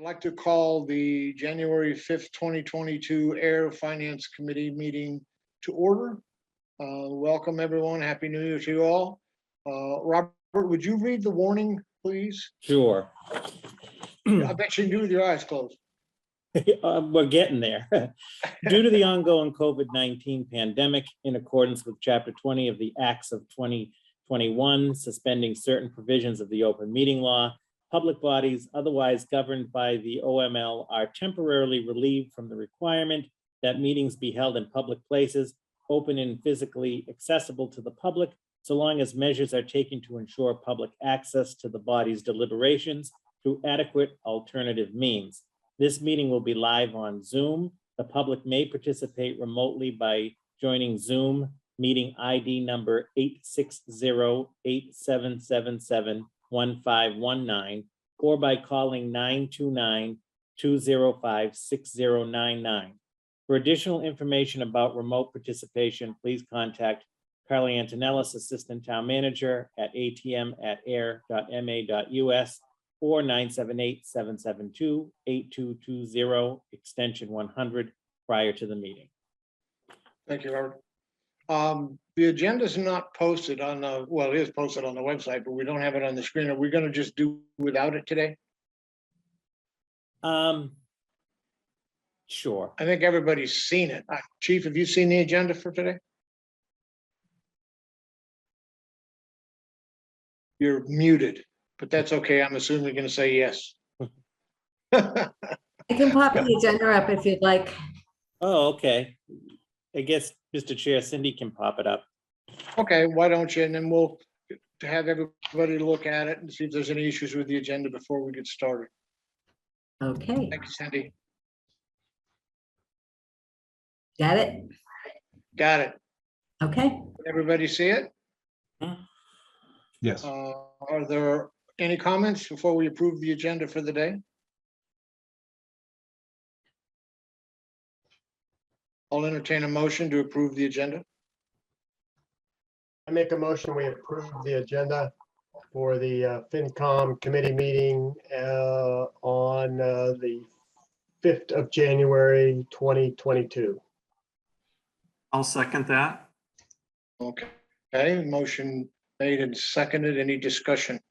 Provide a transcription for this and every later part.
I'd like to call the January 5th, 2022 Air Finance Committee meeting to order. Welcome, everyone. Happy New Year to you all. Robert, would you read the warning, please? Sure. I bet you can do it with your eyes closed. We're getting there. Due to the ongoing COVID-19 pandemic, in accordance with Chapter 20 of the Acts of 2021, suspending certain provisions of the open meeting law, public bodies otherwise governed by the OML are temporarily relieved from the requirement that meetings be held in public places, open and physically accessible to the public, so long as measures are taken to ensure public access to the body's deliberations through adequate alternative means. This meeting will be live on Zoom. The public may participate remotely by joining Zoom meeting ID number 860-8777-1519 or by calling 929-205-6099. For additional information about remote participation, please contact Carly Antonellis, Assistant Town Manager at atm@ayer.ma.us or 978-772-8220, extension 100, prior to the meeting. Thank you, Robert. The agenda is not posted on the, well, it is posted on the website, but we don't have it on the screen. Are we going to just do without it today? Sure. I think everybody's seen it. Chief, have you seen the agenda for today? You're muted, but that's okay. I'm assuming you're going to say yes. I can pop the agenda up if you'd like. Oh, okay. I guess, Mr. Chair, Cindy can pop it up. Okay, why don't you? And then we'll have everybody look at it and see if there's any issues with the agenda before we get started. Okay, Thank you, Cindy. got it? Got it. Okay. Everybody see it? Yes. Are there any comments before we approve the agenda for the day? I'll entertain a motion to approve the agenda. I make a motion, we approve the agenda for the FinCom committee meeting on the 5th of January, 2022. I'll second that. Okay, motion made and seconded. Any discussion?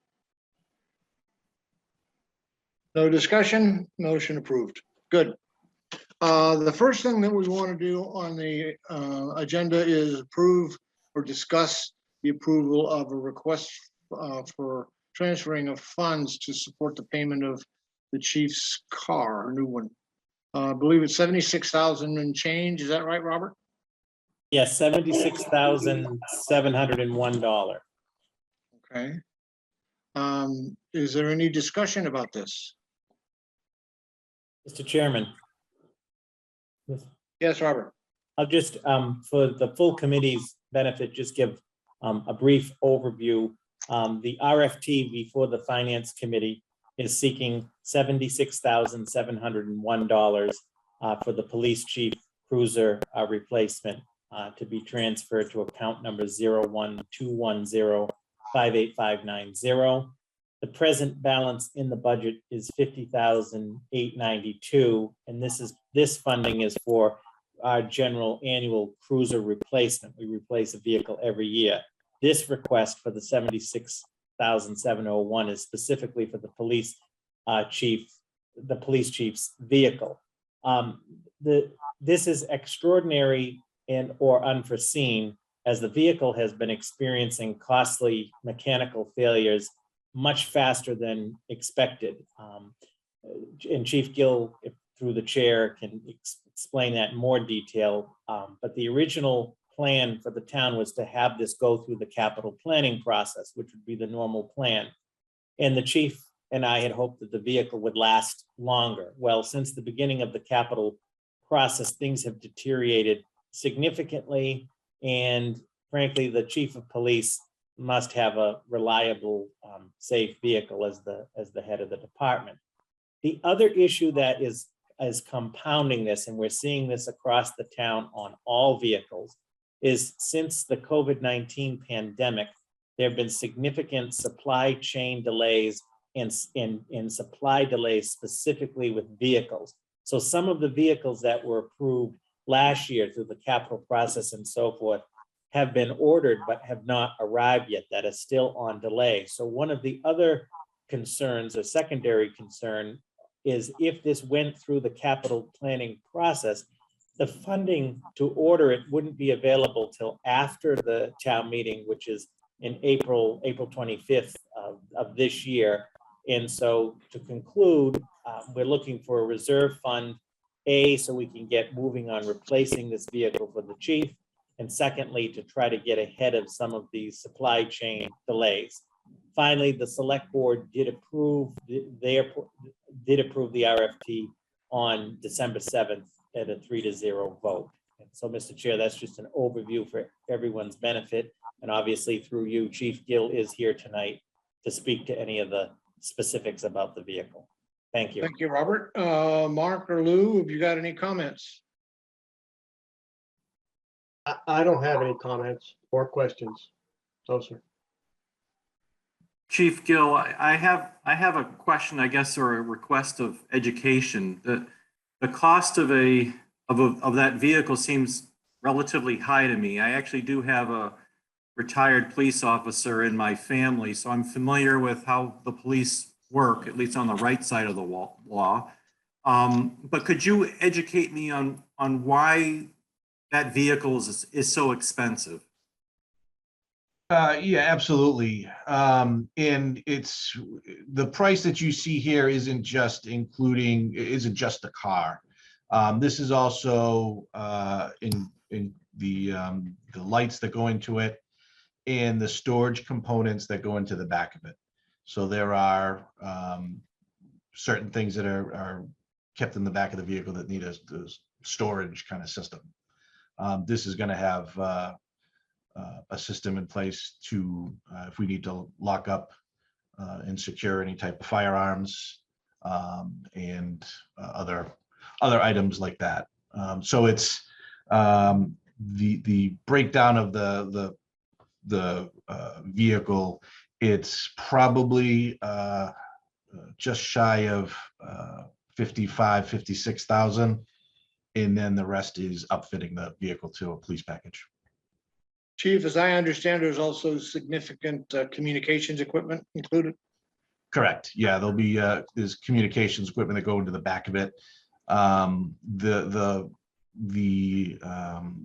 No discussion, motion approved. Good. The first thing that we want to do on the agenda is approve or discuss the approval of a request for transferring of funds to support the payment of the chief's car, a new one. I believe it's 76,000 and change. Is that right, Robert? Yes, $76,701. Okay. Is there any discussion about this? Mr. Chairman. Yes, Robert. I'll just, for the full committee's benefit, just give a brief overview. The RFT before the Finance Committee is seeking $76,701 for the police chief cruiser replacement to be transferred to account number 01210-58590. The present balance in the budget is $50,892, and this funding is for our general annual cruiser replacement. We replace a vehicle every year. This request for the $76,701 is specifically for the police chief's vehicle. This is extraordinary and or unforeseen, as the vehicle has been experiencing costly mechanical failures much faster than expected. And Chief Gill, through the chair, can explain that in more detail. But the original plan for the town was to have this go through the capital planning process, which would be the normal plan. And the chief and I had hoped that the vehicle would last longer. Well, since the beginning of the capital process, things have deteriorated significantly. And frankly, the chief of police must have a reliable, safe vehicle as the head of the department. The other issue that is compounding this, and we're seeing this across the town on all vehicles, is since the COVID-19 pandemic, there have been significant supply chain delays and supply delays specifically with vehicles. So some of the vehicles that were approved last year through the capital process and so forth have been ordered but have not arrived yet, that are still on delay. So one of the other concerns, a secondary concern, is if this went through the capital planning process, the funding to order it wouldn't be available till after the town meeting, which is in April 25th of this year. And so to conclude, we're looking for a reserve fund, so we can get moving on replacing this vehicle for the chief, and secondly, to try to get ahead of some of these supply chain delays. Finally, the select board did approve the RFP on December 7th at a 3-0 vote. And so, Mr. Chair, that's just an overview for everyone's benefit. And obviously through you, Chief Gill is here tonight to speak to any of the specifics about the vehicle. Thank you. Thank you, Robert. Mark or Lou, have you got any comments? I don't have any comments or questions. No, sir. Chief Gill, I have a question, I guess, or a request of education. The cost of that vehicle seems relatively high to me. I actually do have a retired police officer in my family, so I'm familiar with how the police work, at least on the right side of the law. But could you educate me on why that vehicle is so expensive? Yeah, absolutely. And it's the price that you see here isn't just the car. This is also in the lights that go into it and the storage components that go into the back of it. So there are certain things that are kept in the back of the vehicle that need a storage kind of system. This is going to have a system in place to, if we need to lock up and secure any type of firearms and other items like that. So it's the breakdown of the vehicle. It's probably just shy of 56,000, and then the rest is upfitting the vehicle to a police package. Chief, as I understand, there's also significant communications equipment included. Correct. Yeah, there'll be there's communications equipment that go into the back of it. The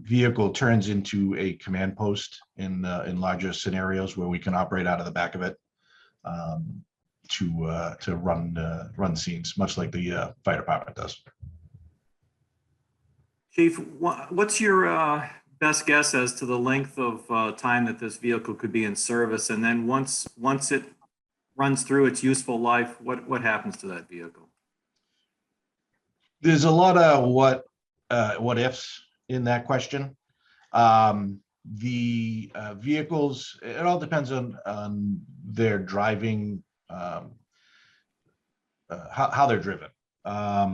vehicle turns into a command post in larger scenarios where we can operate out of the back of it to run scenes, much like the fire department does. Chief, what's your best guess as to the length of time that this vehicle could be in service? And then once it runs through its useful life, what happens to that vehicle? There's a lot of what ifs in that question. The vehicles, it all depends on their driving, how they're driven. I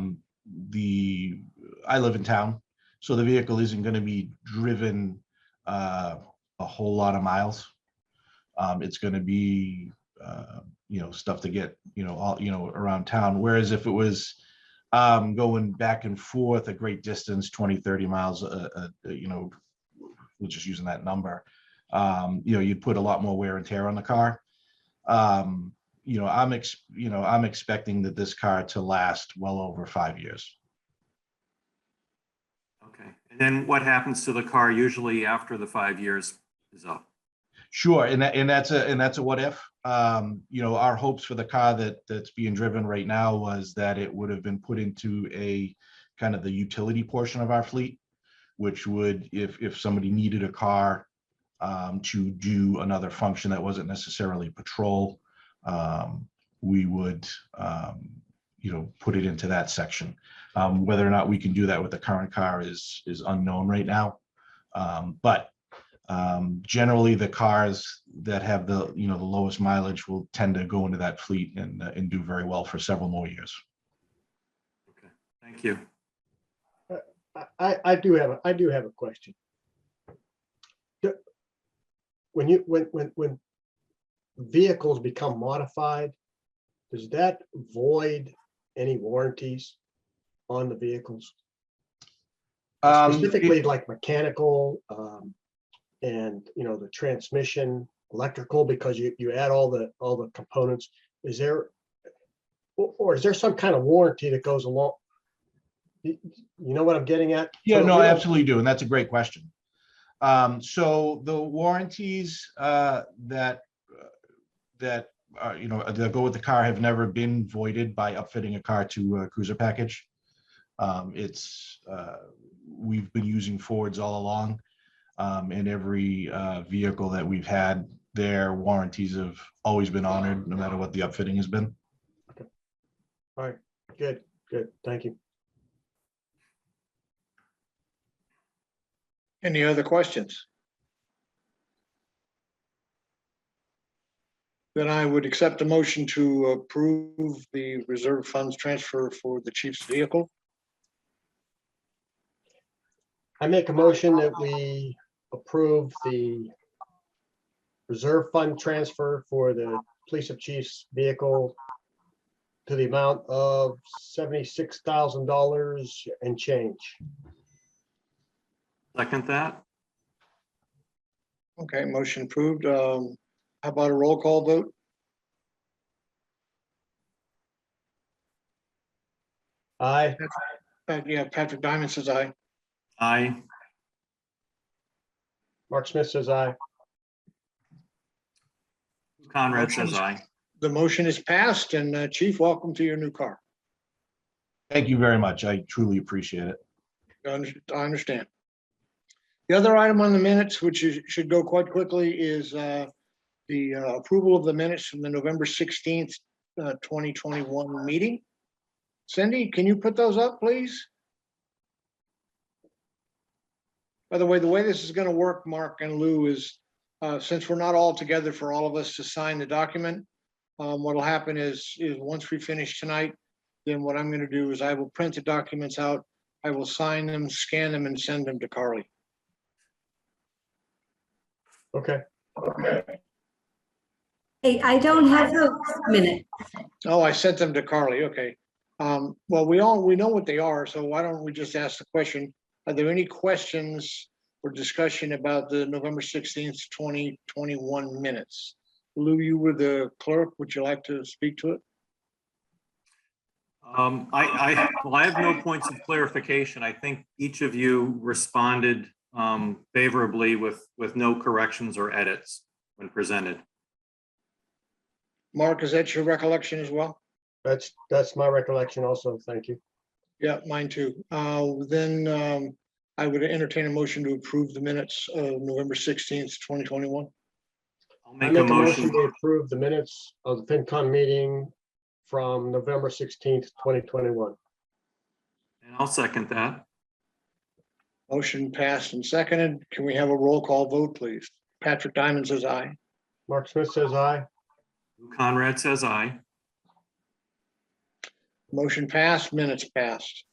live in town, so the vehicle isn't going to be driven a whole lot of miles. It's going to be stuff to get around town. Whereas if it was going back and forth a great distance, 20-30 miles, we're just using that number, you'd put a lot more wear and tear on the car. I'm expecting that this car to last well over 5 years. Okay. And then what happens to the car usually after the 5 years is up? Sure, and that's a what if. Our hopes for the car that's being driven right now was that it would have been put into a kind of the utility portion of our fleet, which would, if somebody needed a car to do another function that wasn't necessarily patrol, we would put it into that section. Whether or not we can do that with the current car is unknown right now, but generally the cars that have the lowest mileage will tend to go into that fleet and do very well for several more years. Okay, thank you. I do have a question. When vehicles become modified, does that void any warranties on the vehicles? Specifically like mechanical, and, you know, the transmission, electrical, because you add all the components. Is there, or is there some kind of warranty that goes along? You know what I'm getting at? Yeah, So no, we I don't- absolutely do, and that's a great question. So the warranties that you know, that go with the car have never been voided by upfitting a car to a cruiser package. We've been using Fords all along, and every vehicle that we've had, their warranties have always been honored, no matter what the upfitting has been. All right, good, thank you. Any other questions? Then I would accept a motion to approve the reserve funds transfer for the chief's vehicle. I make a motion that we approve the reserve fund transfer for the police chief's vehicle to the amount of $76,000 and change. Second that? Okay, motion approved. How about a roll call vote? Aye. Yeah, Patrick Diamond says aye. Aye. Mark Smith says aye. Conrad says aye. The motion is passed, and Chief, welcome to your new car. Thank you very much. I truly appreciate it. I understand. The other item on the minutes, which should go quite quickly, is the approval of the minutes from the November 16th, 2021 meeting. Cindy, can you put those up, please? By the way this is going to work, Mark and Lou, is since we're not all together for all of us to sign the document, what'll happen is once we finish tonight, then what I'm going to do is I will print the documents out. I will sign them, scan them, and send them to Carly. Okay. Hey, I don't have those minutes. Oh, I sent them to Carly. Okay. Well, we know what they are, so why don't we just ask the question? Are there any questions or discussion about the November 16th, 2021 minutes? Lou, you were the clerk. Would you like to speak to it? Well, I have no points of clarification. I think each of you responded favorably with no corrections or edits when presented. Mark, is that your recollection as well? That's my recollection also. Thank you. Yeah, mine too. Then I would entertain a motion to approve the minutes of November 16th, 2021. I'll I make a motion. to approve the minutes of the FinCom meeting from November 16th, 2021. And I'll second that. Motion passed and seconded. Can we have a roll call vote, please? Patrick Diamond says aye. Mark Smith says aye. Conrad says aye. Motion passed, minutes passed.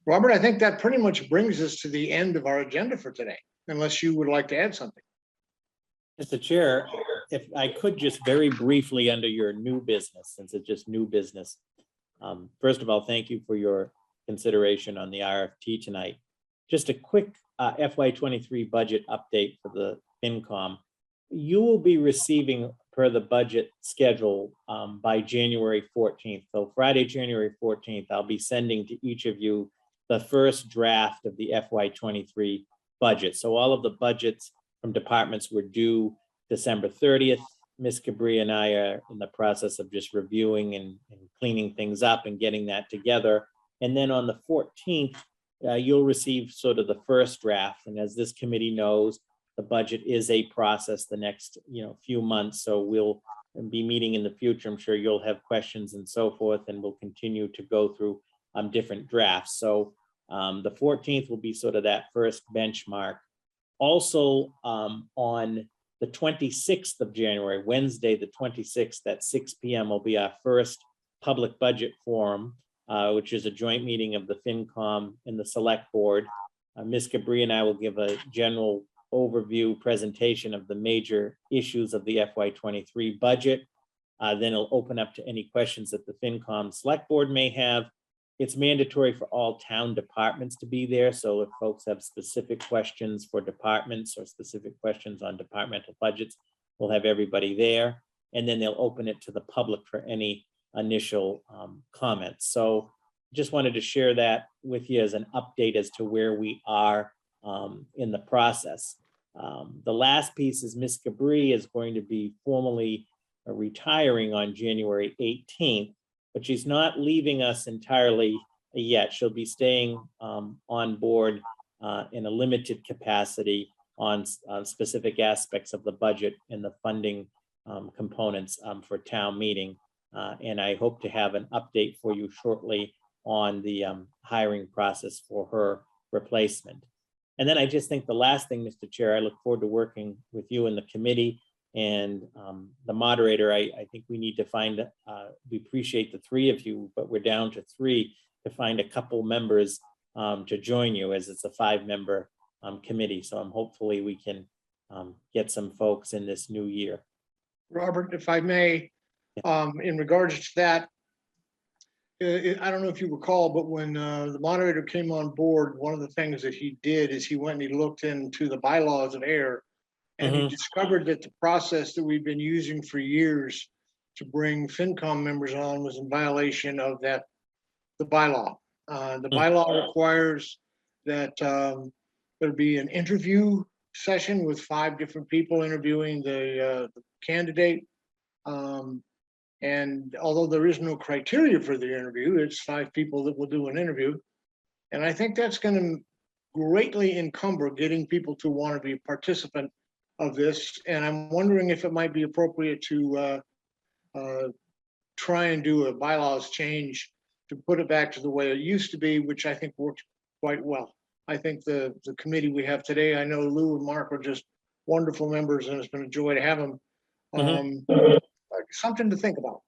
Robert, I think that pretty much brings us to the end of our agenda for today, unless you would like to add something. Mr. Chair, if I could just very briefly under your new business, since it's just new business. First of all, thank you for your consideration on the RFT tonight. Just a quick FY23 budget update for the FinCom. You will be receiving per the budget schedule by January 14th. So Friday, January 14th, I'll be sending to each of you the first draft of the FY23 budget. So all of the budgets from departments were due December 30th. Ms. Cabri and I are in the process of just reviewing and cleaning things up and getting that together. And then on the 14th, you'll receive sort of the first draft. And as this committee knows, the budget is a process the next few months. So we'll be meeting in the future. I'm sure you'll have questions and so forth, and we'll continue to go through different drafts. So the 14th will be sort of that first benchmark. Also on the 26th of January, Wednesday, the 26th at 6 p.m. will be our first public budget forum, which is a joint meeting of the FinCom and the Select Board. Ms. Cabri and I will give a general overview presentation of the major issues of the FY23 budget. Then it'll open up to any questions that the FinCom Select Board may have. It's mandatory for all town departments to be there. So if folks have specific questions for departments or specific questions on departmental budgets, we'll have everybody there. And then they'll open it to the public for any initial comments. So just wanted to share that with you as an update as to where we are in the process. The last piece is Ms. Gabri is going to be formally retiring on January 18th, but she's not leaving us entirely yet. She'll be staying on board in a limited capacity on specific aspects of the budget and the funding components for town meeting. And I hope to have an update for you shortly on the hiring process for her replacement. And then I just think the last thing, Mr. Chair, I look forward to working with you and the committee and the moderator. I think we need to find, we appreciate the three of you, but we're down to three, to find a couple members to join you, as it's a 5-member committee. So hopefully we can get some folks in this new year. Robert, if I may, in regards to that, I don't know if you recall, but when the moderator came on board, one of the things that he did is he went and he looked into the bylaws of Ayer, and he discovered that the process that we've been using for years to bring FinCom members on was in violation of the bylaw. The bylaw requires that there be an interview session with 5 different people interviewing the candidate. And although there is no criteria for the interview, it's 5 people that will do an interview. And I think that's going to greatly encumber getting people to want to be a participant of this. And I'm wondering if it might be appropriate to try and do a bylaws change to put it back to the way it used to be, which I think worked quite well. I think the committee we have today, I know Lou and Mark are just wonderful members, and it's been a joy to have them. Something to think about.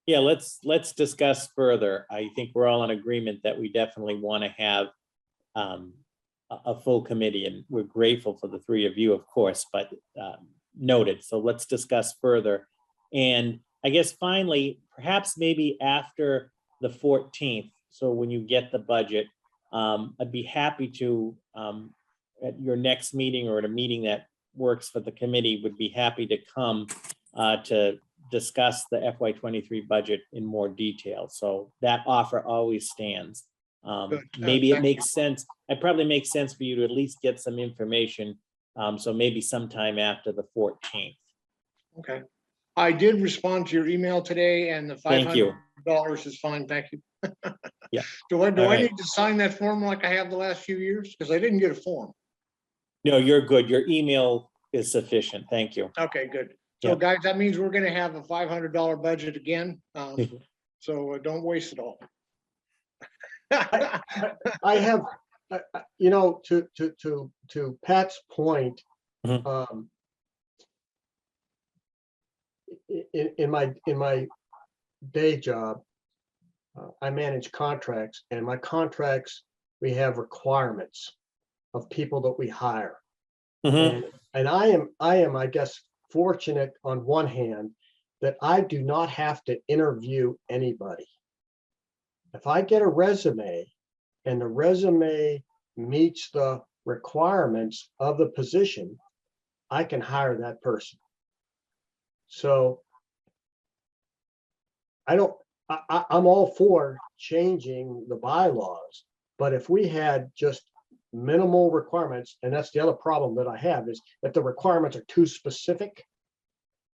Yeah, let's discuss further. I think we're all in agreement that we definitely want to have a full committee, and we're grateful for the 3 of you, of course, but noted. So let's discuss further. And I guess finally, perhaps maybe after the 14th, so when you get the budget, I'd be happy to, at your next meeting or at a meeting that works for the committee, would be happy to come to discuss the FY23 budget in more detail. So that offer always stands. Maybe it makes sense. It probably makes sense for you to at least get some information. So maybe sometime after the 14th. Okay. I did respond to your email today, and the Thank you. $500 is fine. Thank you. Yeah. Do I All right. need to sign that form like I have the last few years? Because I didn't get a form. No, you're good. Your email is sufficient. Thank you. Okay, good. So Yeah. guys, that means we're going to have a $500 budget again. So don't waste it all. I have, you know, to Pat's point, in my day job, I manage contracts, and my contracts, we have requirements of people that we hire. And I am, I guess, fortunate on one hand that I do not have to interview anybody. If I get a resume and the resume meets the requirements of the position, I can hire that person. So I'm all for changing the bylaws, but if we had just minimal requirements, and that's the other problem that I have, is if the requirements are too specific,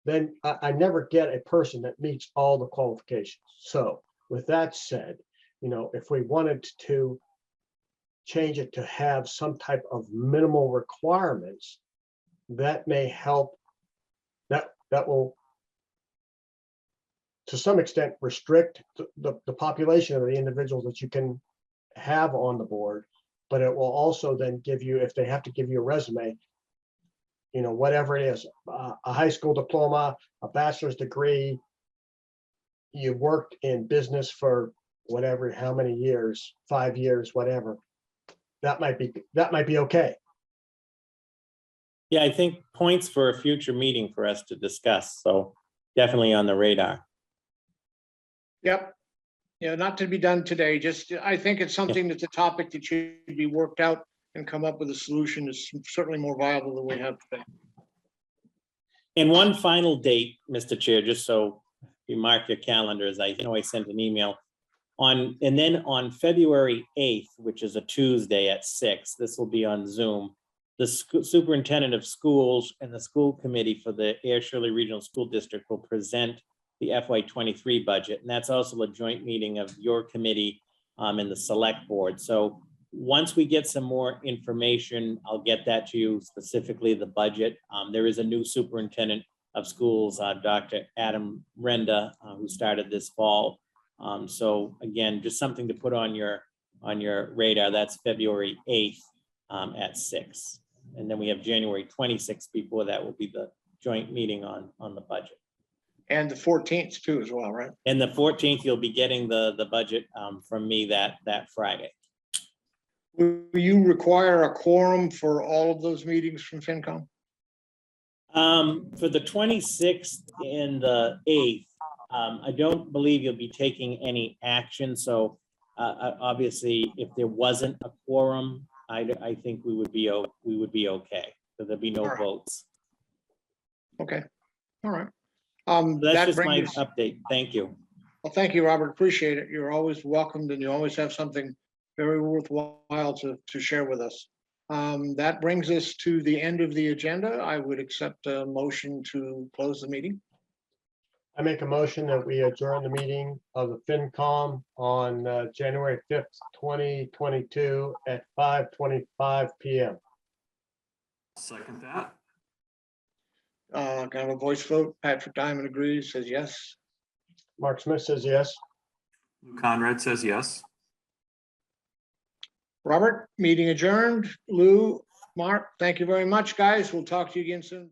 then I never get a person that meets all the qualifications. So with that said, you know, if we wanted to change it to have some type of minimal requirements, that may help. That will, to some extent, restrict the population of the individuals that you can have on the board, but it will also then give you, if they have to give you a resume, you know, whatever it is, a high school diploma, a bachelor's degree, you worked in business for whatever, how many years, 5 years, whatever, that might be okay. Yeah, I think points for a future meeting for us to discuss. So definitely on the radar. Yep. Yeah, not to be done today, just, I think it's something that's a topic that should be worked out and come up with a solution that's certainly more viable than we have today. And one final date, Mr. Chair, just so you mark your calendars, I know I sent an email and then on February 8th, which is a Tuesday at 6, this will be on Zoom. The superintendent of schools and the school committee for the Ayer Shirley Regional School District will present the FY23 budget. And that's also a joint meeting of your committee and the select board. So once we get some more information, I'll get that to you, specifically the budget. There is a new superintendent of schools, Dr. Adam Renda, who started this fall. So again, just something to put on your radar. That's February 8th at 6. And then we have January 26th before that will be the joint meeting on the budget. And the 14th too as well, right? And the 14th, you'll be getting the budget from me that Friday. Will you require a quorum for all of those meetings from FinCom? For the 26th and the 8th, I don't believe you'll be taking any action. So obviously, if there wasn't a quorum, I think we would be okay. So there'd be no All right. votes. Okay, all right. So that's That just my brings, update. Thank you. well, thank you, Robert. Appreciate it. You're always welcomed and you always have something very worthwhile to share with us. That brings us to the end of the agenda. I would accept a motion to close the meeting. I make a motion that we adjourn the meeting of the FinCom on January 5th, 2022 at 5:25 PM. Second that. Kind of a voice vote. Patrick Diamond agrees, says yes. Mark Smith says yes. Lou Conrad says yes. Robert, meeting adjourned. Lou, Mark, thank you very much, guys. We'll talk to you again soon.